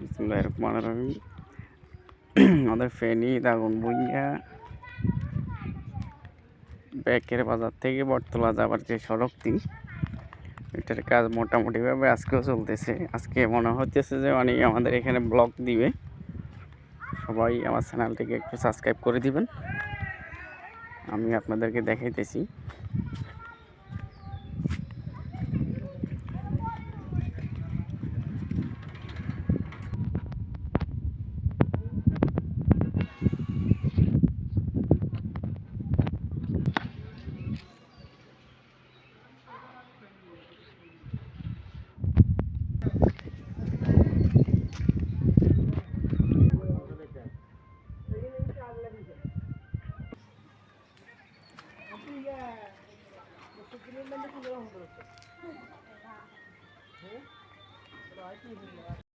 বিসমিল্লাহির রহমানির রহিম। আমাদের ফেনী দাগনভূঞা ব্যাকের বাজার থেকে বটতলা যাবার যে সড়কটি, এটার কাজ মোটামুটিভাবে আজকেও চলতেছে। আজকে মনে হচ্ছে যে আমাদের এখানে ব্লগ দিবে। সবাই আমার চ্যানেলটিকে একটু সাবস্ক্রাইব করে দিবেন। আমি আপনাদেরকে দেখাইতেছি।